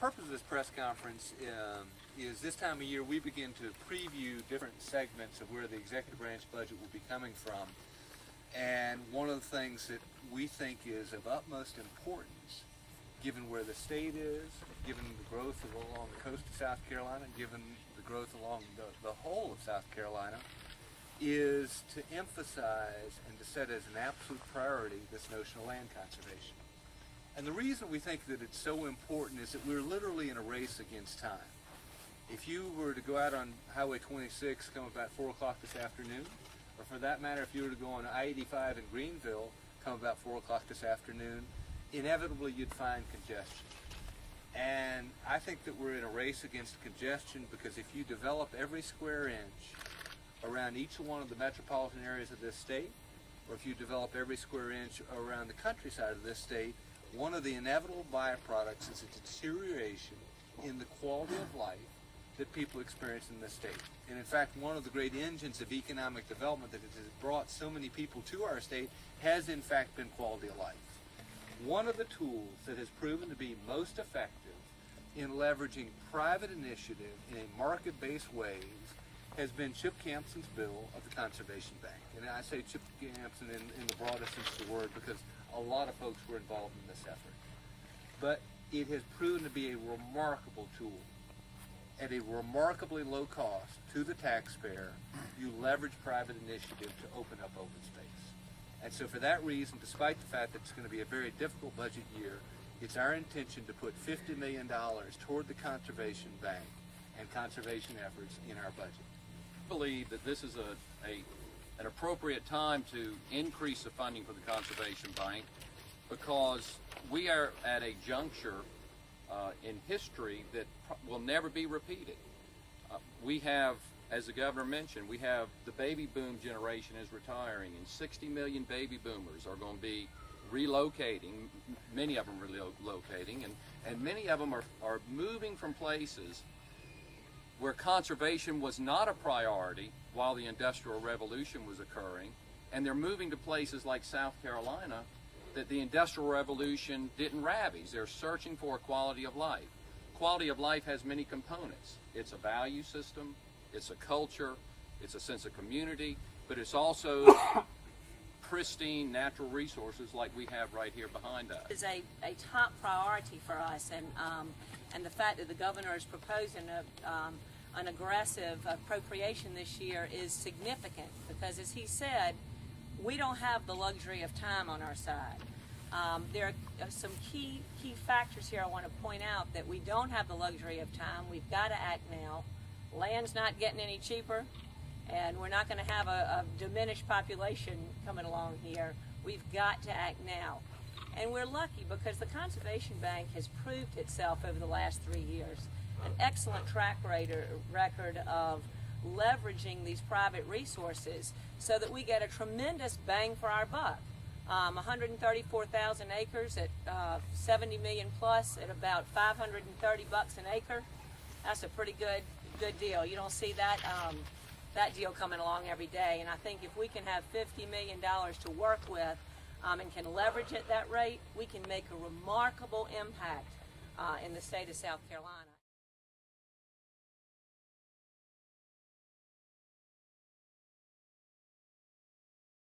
purpose of this press conference is this time of year we begin to preview different segments of where the executive branch budget will be coming from. And one of the things that we think is of utmost importance, given where the state is, given the growth along the coast of South Carolina, given the growth along the whole of South Carolina, is to emphasize and to set as an absolute priority this notion of land conservation. And the reason we think that it's so important is that we're literally in a race against time. If you were to go out on Highway 26, come about 4 o'clock this afternoon, or for that matter, if you were to go on I-85 in Greenville, come about 4 o'clock this afternoon, inevitably you'd find congestion. And I think that we're in a race against congestion because if you develop every square inch around each one of the metropolitan areas of this state, or if you develop every square inch around the countryside of this state, one of the inevitable byproducts is a deterioration in the quality of life that people experience in this state. And in fact, one of the great engines of economic development that has brought so many people to our state has in fact been quality of life. One of the tools that has proven to be most effective in leveraging private initiative in a market-based ways has been Chip Campson's bill of the Conservation Bank. And I say Chip Campson in the broadest sense of the word because a lot of folks were involved in this effort. But it has proven to be a remarkable tool. At a remarkably low cost to the taxpayer, you leverage private initiative to open up open space. And so for that reason, despite the fact that it's going to be a very difficult budget year, it's our intention to put $50 million toward the Conservation Bank and conservation efforts in our budget. I believe that this is an appropriate time to increase the funding for the Conservation Bank because we are at a juncture in history that will never be repeated. We have, as the governor mentioned, we have the baby boom generation is retiring and 60 million baby boomers are going to be relocating, many of them relocating, and many of them are moving from places where conservation was not a priority while the Industrial Revolution was occurring, and they're moving to places like South Carolina that the Industrial Revolution didn't ravage. They're searching for a quality of life. Quality of life has many components. It's a value system, it's a culture, it's a sense of community, but it's also pristine natural resources like we have right here behind us. It's a top priority for us, and the fact that the governor is proposing an aggressive appropriation this year is significant because, as he said, we don't have the luxury of time on our side. There are some key factors here I want to point out that we don't have the luxury of time. We've got to act now. Land's not getting any cheaper, and we're not going to have a diminished population coming along here. We've got to act now. And we're lucky because the Conservation Bank has proved itself over the last 3 years an excellent track record of leveraging these private resources so that we get a tremendous bang for our buck. 134,000 acres at 70 million plus at about $530 an acre. That's a pretty good deal. You don't see that deal coming along every day. And I think if we can have $50 million to work with and can leverage at that rate, we can make a remarkable impact in the state of South Carolina.